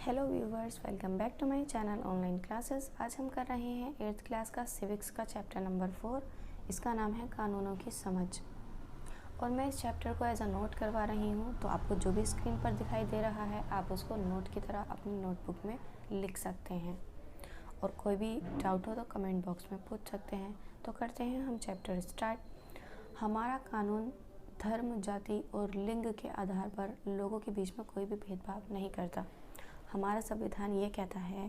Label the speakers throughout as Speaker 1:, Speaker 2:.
Speaker 1: Hello viewers, welcome back to my channel online classes. आज हम कर रहे हैं 8th क्लास का सिविक्स का चैप्टर नंबर 4। इसका नाम है कानूनों की समझ। और मैं इस चैप्टर को एज अ नोट करवा रही हूँ, तो आपको जो भी स्क्रीन पर दिखाई दे रहा है आप उसको नोट की तरह अपनी नोटबुक में लिख सकते हैं। और कोई भी डाउट हो तो कमेंट बॉक्स में पूछ सकते हैं। तो करते हैं हम चैप्टर स्टार्ट। हमारा कानून धर्म, जाति और लिंग के आधार पर लोगों के बीच में कोई भी भेदभाव नहीं करता। हमारा संविधान ये कहता है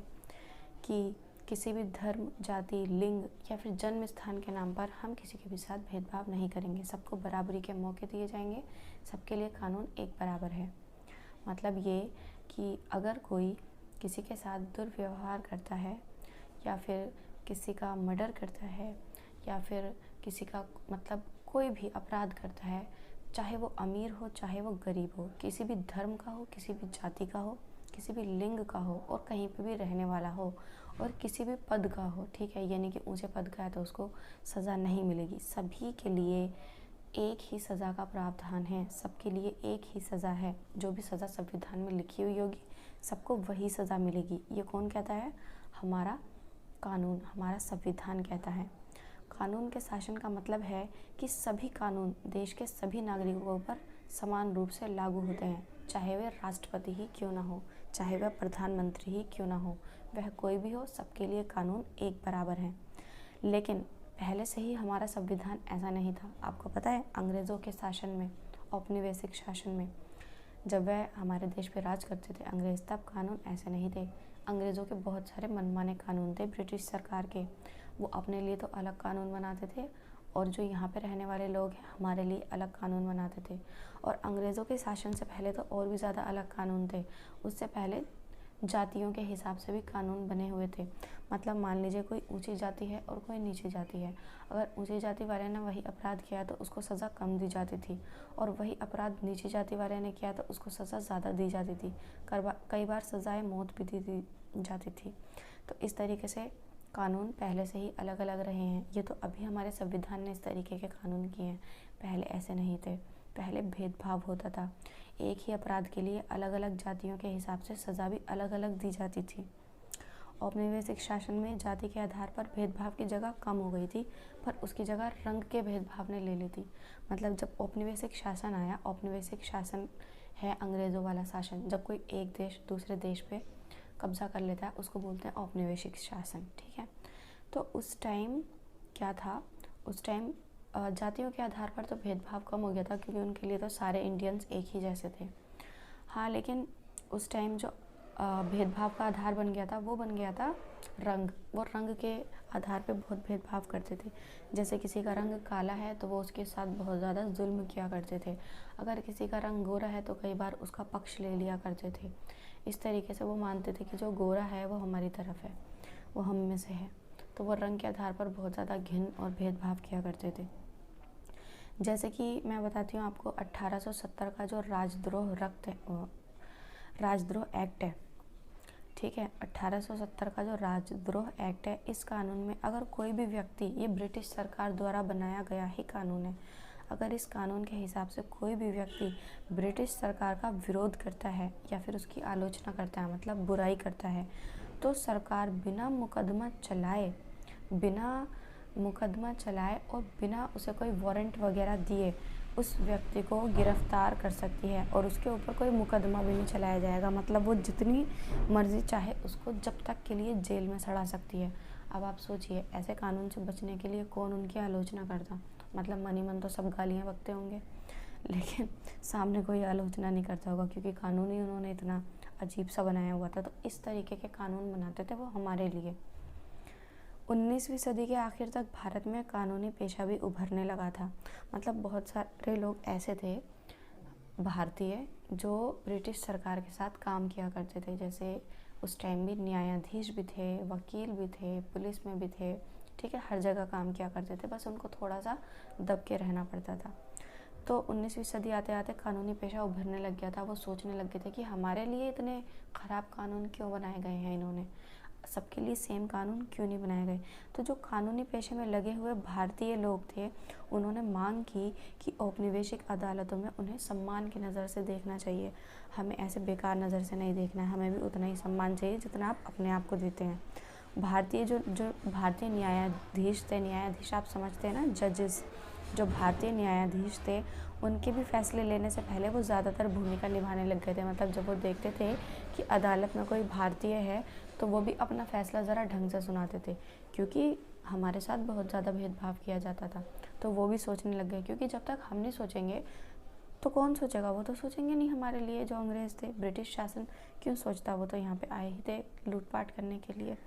Speaker 1: कि किसी भी धर्म, जाति, लिंग या फिर जन्म स्थान के नाम पर हम किसी के भी साथ भेदभाव नहीं करेंगे। सबको बराबरी के मौके दिए जाएंगे। सबके लिए कानून एक बराबर है। मतलब ये कि अगर कोई किसी के साथ दुर्व्यवहार करता है या फिर किसी का मर्डर करता है या फिर किसी का कोई भी अपराध करता है, चाहे वो अमीर हो चाहे वो गरीब हो, किसी भी धर्म का हो, किसी भी जाति का हो, किसी भी लिंग का हो और कहीं पे भी रहने वाला हो और किसी भी पद का हो, ठीक है, यानी कि ऊंचे पद का है तो उसको सज़ा नहीं मिलेगी। सभी के लिए एक ही सज़ा का प्रावधान है। सबके लिए एक ही सज़ा है। जो भी सज़ा संविधान में लिखी हुई होगी सबको वही सज़ा मिलेगी। ये कौन कहता है? हमारा कानून, हमारा संविधान कहता है। कानून के शासन का मतलब है कि सभी कानून देश के सभी नागरिकों पर समान रूप से लागू होते हैं, चाहे वह राष्ट्रपति ही क्यों ना हो, चाहे वह प्रधानमंत्री ही क्यों ना हो, वह कोई भी हो, सबके लिए कानून एक बराबर हैं। लेकिन पहले से ही हमारा संविधान ऐसा नहीं था। आपको पता है, अंग्रेज़ों के शासन में, औपनिवेशिक शासन में, जब वह हमारे देश पे राज करते थे अंग्रेज़, तब कानून ऐसे नहीं थे। अंग्रेज़ों के बहुत सारे मनमाने कानून थे ब्रिटिश सरकार के। वो अपने लिए तो अलग कानून बनाते थे और जो यहाँ पे रहने वाले लोग हैं हमारे लिए अलग कानून बनाते थे। और अंग्रेज़ों के शासन से पहले तो और भी ज़्यादा अलग कानून थे। उससे पहले जातियों के हिसाब से भी कानून बने हुए थे। मतलब मान लीजिए कोई ऊंची जाति है और कोई नीची जाति है। अगर ऊंची जाति वाले ने वही अपराध किया तो उसको सज़ा कम दी जाती थी और वही अपराध नीची जाति वाले ने किया तो उसको सज़ा ज़्यादा दी जाती थी। कई बार सज़ाएँ मौत भी दी जाती थी। तो इस तरीके से कानून पहले से ही अलग अलग रहे हैं। ये तो अभी हमारे संविधान ने इस तरीके के कानून किए हैं, पहले ऐसे नहीं थे। पहले भेदभाव होता था। एक ही अपराध के लिए अलग अलग जातियों के हिसाब से सज़ा भी अलग अलग दी जाती थी। औपनिवेशिक शासन में जाति के आधार पर भेदभाव की जगह कम हो गई थी, पर उसकी जगह रंग के भेदभाव ने ले ली थी। मतलब जब औपनिवेशिक शासन आया, औपनिवेशिक शासन है अंग्रेज़ों वाला शासन। जब कोई एक देश दूसरे देश पे कब्जा कर लेता है उसको बोलते हैं औपनिवेशिक शासन, ठीक है। तो उस टाइम क्या था, उस टाइम जातियों के आधार पर तो भेदभाव कम हो गया था, क्योंकि उनके लिए तो सारे इंडियंस एक ही जैसे थे। हाँ, लेकिन उस टाइम जो भेदभाव का आधार बन गया था वो बन गया था रंग। वो रंग के आधार पे बहुत भेदभाव करते थे। जैसे किसी का रंग काला है तो वो उसके साथ बहुत ज़्यादा जुल्म किया करते थे। अगर किसी का रंग गोरा है तो कई बार उसका पक्ष ले लिया करते थे। इस तरीके से वो मानते थे कि जो गोरा है वो हमारी तरफ है, वो हम में से है। तो वो रंग के आधार पर बहुत ज़्यादा घिन और भेदभाव किया करते थे। जैसे कि मैं बताती हूँ आपको, 1870 का जो राजद्रोह एक्ट है, ठीक है, 1870 का जो राजद्रोह एक्ट है, इस कानून में अगर कोई भी व्यक्ति, ये ब्रिटिश सरकार द्वारा बनाया गया ही कानून है, अगर इस कानून के हिसाब से कोई भी व्यक्ति ब्रिटिश सरकार का विरोध करता है या फिर उसकी आलोचना करता है, मतलब बुराई करता है, तो सरकार बिना मुकदमा चलाए और बिना उसे कोई वारंट वगैरह दिए उस व्यक्ति को गिरफ्तार कर सकती है और उसके ऊपर कोई मुकदमा भी नहीं चलाया जाएगा। मतलब वो जितनी मर्जी चाहे उसको जब तक के लिए जेल में सड़ा सकती है। अब आप सोचिए, ऐसे कानून से बचने के लिए कौन उनकी आलोचना करता? मतलब मन ही मन तो सब गालियाँ बकते होंगे, लेकिन सामने कोई आलोचना नहीं करता होगा, क्योंकि कानून ही उन्होंने इतना अजीब सा बनाया हुआ था। तो इस तरीके के कानून बनाते थे वो हमारे लिए। 19वीं सदी के आखिर तक भारत में कानूनी पेशा भी उभरने लगा था। मतलब बहुत सारे लोग ऐसे थे भारतीय जो ब्रिटिश सरकार के साथ काम किया करते थे। जैसे उस टाइम भी न्यायाधीश भी थे, वकील भी थे, पुलिस में भी थे, ठीक है, हर जगह काम किया करते थे। बस उनको थोड़ा सा दब के रहना पड़ता था। तो 19वीं सदी आते आते कानूनी पेशा उभरने लग गया था। वो सोचने लग गए थे कि हमारे लिए इतने ख़राब कानून क्यों बनाए गए हैं इन्होंने। सबके लिए सेम कानून क्यों नहीं बनाए गए। तो जो कानूनी पेशे में लगे हुए भारतीय लोग थे, उन्होंने मांग की कि औपनिवेशिक अदालतों में उन्हें सम्मान की नज़र से देखना चाहिए। हमें ऐसे बेकार नज़र से नहीं देखना है, हमें भी उतना ही सम्मान चाहिए जितना आप अपने आप को देते हैं। भारतीय जो जो भारतीय न्यायाधीश थे, न्यायाधीश आप समझते हैं ना, जजेस, जो भारतीय न्यायाधीश थे, उनके भी फैसले लेने से पहले वो ज़्यादातर भूमिका निभाने लग गए थे। मतलब जब वो देखते थे कि अदालत में कोई भारतीय है तो वो भी अपना फ़ैसला ज़रा ढंग से सुनाते थे, क्योंकि हमारे साथ बहुत ज़्यादा भेदभाव किया जाता था। तो वो भी सोचने लग गए, क्योंकि जब तक हम नहीं सोचेंगे तो कौन सोचेगा। वो तो सोचेंगे नहीं हमारे लिए। जो अंग्रेज़ थे, ब्रिटिश शासन क्यों सोचता, वो तो यहाँ पे आए ही थे लूटपाट करने के लिए।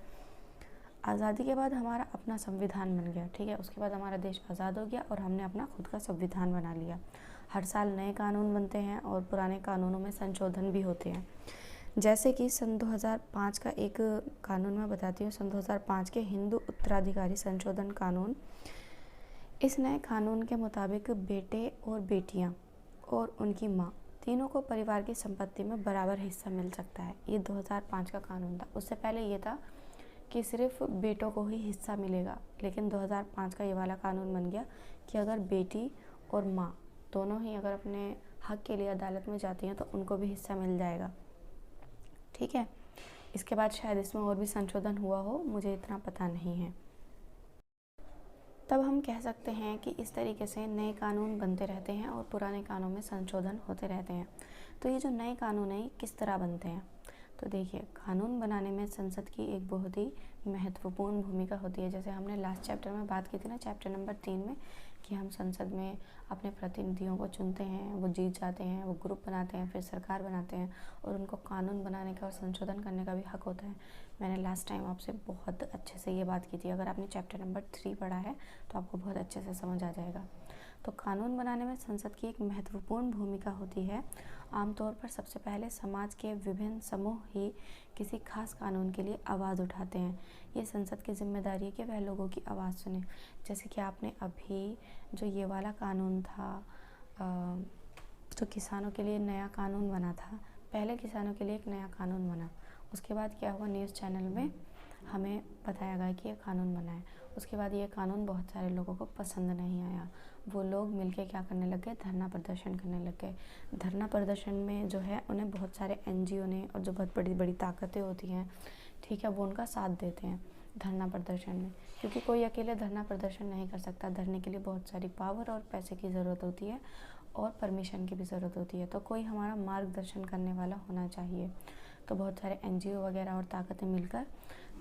Speaker 1: आज़ादी के बाद हमारा अपना संविधान बन गया, ठीक है। उसके बाद हमारा देश आज़ाद हो गया और हमने अपना खुद का संविधान बना लिया। हर साल नए कानून बनते हैं और पुराने कानूनों में संशोधन भी होते हैं। जैसे कि सन 2005 का एक कानून मैं बताती हूँ, सन 2005 के हिंदू उत्तराधिकारी संशोधन कानून। इस नए कानून के मुताबिक बेटे और बेटियाँ और उनकी माँ तीनों को परिवार की संपत्ति में बराबर हिस्सा मिल सकता है। ये 2005 का कानून था। उससे पहले ये था कि सिर्फ बेटों को ही हिस्सा मिलेगा, लेकिन 2005 का ये वाला कानून बन गया कि अगर बेटी और माँ दोनों ही अगर अपने हक के लिए अदालत में जाती हैं तो उनको भी हिस्सा मिल जाएगा, ठीक है। इसके बाद शायद इसमें और भी संशोधन हुआ हो, मुझे इतना पता नहीं है। तब हम कह सकते हैं कि इस तरीके से नए कानून बनते रहते हैं और पुराने कानून में संशोधन होते रहते हैं। तो ये जो नए कानून हैं किस तरह बनते हैं, तो देखिए, कानून बनाने में संसद की एक बहुत ही महत्वपूर्ण भूमिका होती है। जैसे हमने लास्ट चैप्टर में बात की थी ना, चैप्टर नंबर 3 में, कि हम संसद में अपने प्रतिनिधियों को चुनते हैं, वो जीत जाते हैं, वो ग्रुप बनाते हैं, फिर सरकार बनाते हैं और उनको कानून बनाने का और संशोधन करने का भी हक होता है। मैंने लास्ट टाइम आपसे बहुत अच्छे से ये बात की थी। अगर आपने चैप्टर नंबर 3 पढ़ा है तो आपको बहुत अच्छे से समझ आ जाएगा। तो कानून बनाने में संसद की एक महत्वपूर्ण भूमिका होती है। आमतौर पर सबसे पहले समाज के विभिन्न समूह ही किसी खास कानून के लिए आवाज़ उठाते हैं। ये संसद की जिम्मेदारी है कि वह लोगों की आवाज़ सुने। जैसे कि आपने अभी जो ये वाला कानून था, जो किसानों के लिए नया कानून बना था, पहले किसानों के लिए एक नया कानून बना, उसके बाद क्या हुआ, न्यूज़ चैनल में हमें बताया गया कि ये कानून बना है। उसके बाद ये कानून बहुत सारे लोगों को पसंद नहीं आया। वो लोग मिलके क्या करने लग गए, धरना प्रदर्शन करने लग गए। धरना प्रदर्शन में जो है उन्हें बहुत सारे एनजीओ ने और जो बहुत बड़ी बड़ी ताकतें होती हैं, ठीक है, वो उनका साथ देते हैं धरना प्रदर्शन में, क्योंकि कोई अकेले धरना प्रदर्शन नहीं कर सकता। धरने के लिए बहुत सारी पावर और पैसे की ज़रूरत होती है और परमिशन की भी ज़रूरत होती है। तो कोई हमारा मार्गदर्शन करने वाला होना चाहिए। तो बहुत सारे एनजीओ वगैरह और ताकतें मिलकर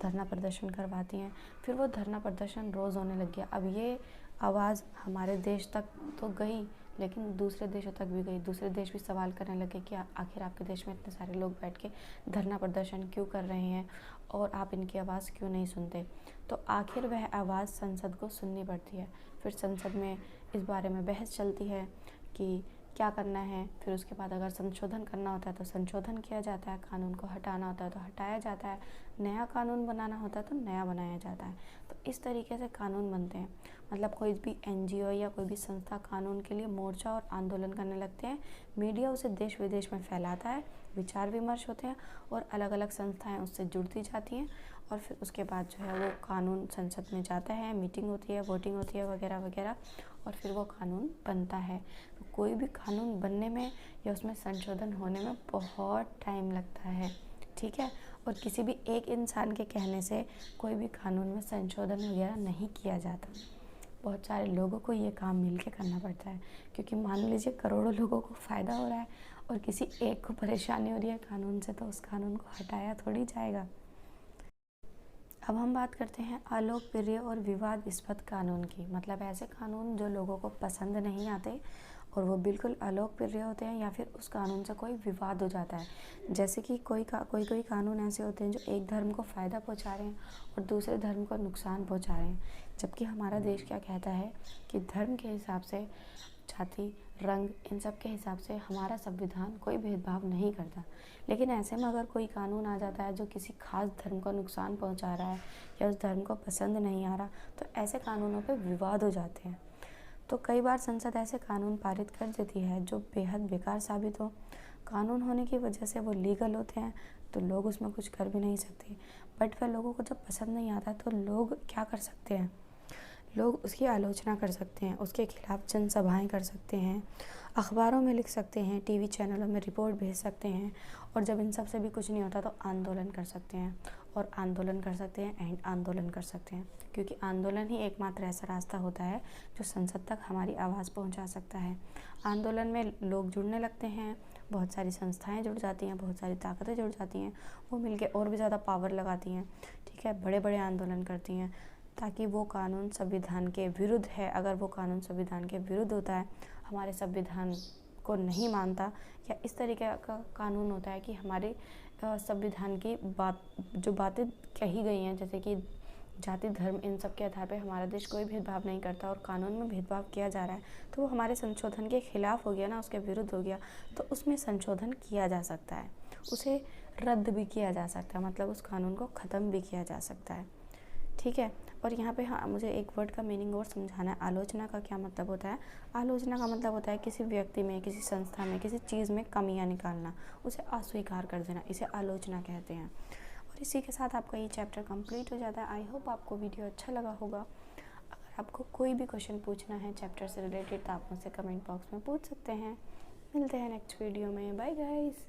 Speaker 1: धरना प्रदर्शन करवाती हैं। फिर वो धरना प्रदर्शन रोज़ होने लग गया। अब ये आवाज़ हमारे देश तक तो गई, लेकिन दूसरे देशों तक भी गई। दूसरे देश भी सवाल करने लगे कि आखिर आपके देश में इतने सारे लोग बैठ के धरना प्रदर्शन क्यों कर रहे हैं और आप इनकी आवाज़ क्यों नहीं सुनते। तो आखिर वह आवाज़ संसद को सुननी पड़ती है। फिर संसद में इस बारे में बहस चलती है कि क्या करना है। फिर उसके बाद अगर संशोधन करना होता है तो संशोधन किया जाता है, कानून को हटाना होता है तो हटाया जाता है, नया कानून बनाना होता है तो नया बनाया जाता है। तो इस तरीके से कानून बनते हैं। मतलब कोई भी एनजीओ या कोई भी संस्था कानून के लिए मोर्चा और आंदोलन करने लगते हैं, मीडिया उसे देश विदेश में फैलाता है, विचार विमर्श होते हैं और अलग अलग संस्थाएँ उससे जुड़ती जाती हैं और फिर उसके बाद जो है वो कानून संसद में जाता है, मीटिंग होती है, वोटिंग होती है वगैरह वगैरह, और फिर वो कानून बनता है। तो कोई भी कानून बनने में या उसमें संशोधन होने में बहुत टाइम लगता है, ठीक है। और किसी भी एक इंसान के कहने से कोई भी कानून में संशोधन वगैरह नहीं किया जाता। बहुत सारे लोगों को ये काम मिल के करना पड़ता है, क्योंकि मान लीजिए करोड़ों लोगों को फ़ायदा हो रहा है और किसी एक को परेशानी हो रही है कानून से, तो उस कानून को हटाया थोड़ी जाएगा। अब हम बात करते हैं अलोकप्रिय और विवादास्पद कानून की। मतलब ऐसे कानून जो लोगों को पसंद नहीं आते और वो बिल्कुल अलोकप्रिय होते हैं या फिर उस कानून से कोई विवाद हो जाता है। जैसे कि कोई कानून ऐसे होते हैं जो एक धर्म को फ़ायदा पहुंचा रहे हैं और दूसरे धर्म को नुकसान पहुंचा रहे हैं, जबकि हमारा देश क्या कहता है कि धर्म के हिसाब से, जाति, रंग, इन सब के हिसाब से हमारा संविधान कोई भेदभाव नहीं करता। लेकिन ऐसे में अगर कोई कानून आ जाता है जो किसी खास धर्म को नुकसान पहुंचा रहा है या उस धर्म को पसंद नहीं आ रहा, तो ऐसे कानूनों पे विवाद हो जाते हैं। तो कई बार संसद ऐसे कानून पारित कर देती है जो बेहद बेकार साबित हो। कानून होने की वजह से वो लीगल होते हैं, तो लोग उसमें कुछ कर भी नहीं सकते। बट वह लोगों को जब पसंद नहीं आता तो लोग क्या कर सकते हैं, लोग उसकी आलोचना कर सकते हैं, उसके खिलाफ जनसभाएं कर सकते हैं, अखबारों में लिख सकते हैं, टीवी चैनलों में रिपोर्ट भेज सकते हैं, और जब इन सब से भी कुछ नहीं होता तो आंदोलन कर सकते हैं, और आंदोलन कर सकते हैं एंड आंदोलन कर सकते हैं, क्योंकि आंदोलन ही एकमात्र ऐसा रास्ता होता है जो संसद तक हमारी आवाज़ पहुंचा सकता है। आंदोलन में लोग जुड़ने लगते हैं, बहुत सारी संस्थाएं जुड़ जाती हैं, बहुत सारी ताकतें जुड़ जाती हैं, वो मिलके और भी ज़्यादा पावर लगाती हैं, ठीक है, बड़े बड़े आंदोलन करती हैं, ताकि वो कानून संविधान के विरुद्ध है, अगर वो कानून संविधान के विरुद्ध होता है, हमारे संविधान को नहीं मानता, या इस तरीके का कानून होता है कि हमारे संविधान की जो बातें कही गई हैं, जैसे कि जाति धर्म इन सब के आधार पे हमारा देश कोई भेदभाव नहीं करता और कानून में भेदभाव किया जा रहा है, तो वो हमारे संशोधन के खिलाफ हो गया ना, उसके विरुद्ध हो गया, तो उसमें संशोधन किया जा सकता है, उसे रद्द भी किया जा सकता है, मतलब उस कानून को ख़त्म भी किया जा सकता है, ठीक है। और यहाँ पे हाँ, मुझे एक वर्ड का मीनिंग और समझाना है। आलोचना का क्या मतलब होता है? आलोचना का मतलब होता है किसी व्यक्ति में, किसी संस्था में, किसी चीज़ में कमियां निकालना, उसे अस्वीकार कर देना, इसे आलोचना कहते हैं। और इसी के साथ आपका ये चैप्टर कंप्लीट हो जाता है। आई होप आपको वीडियो अच्छा लगा होगा। अगर आपको कोई भी क्वेश्चन पूछना है चैप्टर से रिलेटेड तो आप मुझसे कमेंट बॉक्स में पूछ सकते हैं। मिलते हैं नेक्स्ट वीडियो में। Bye guys.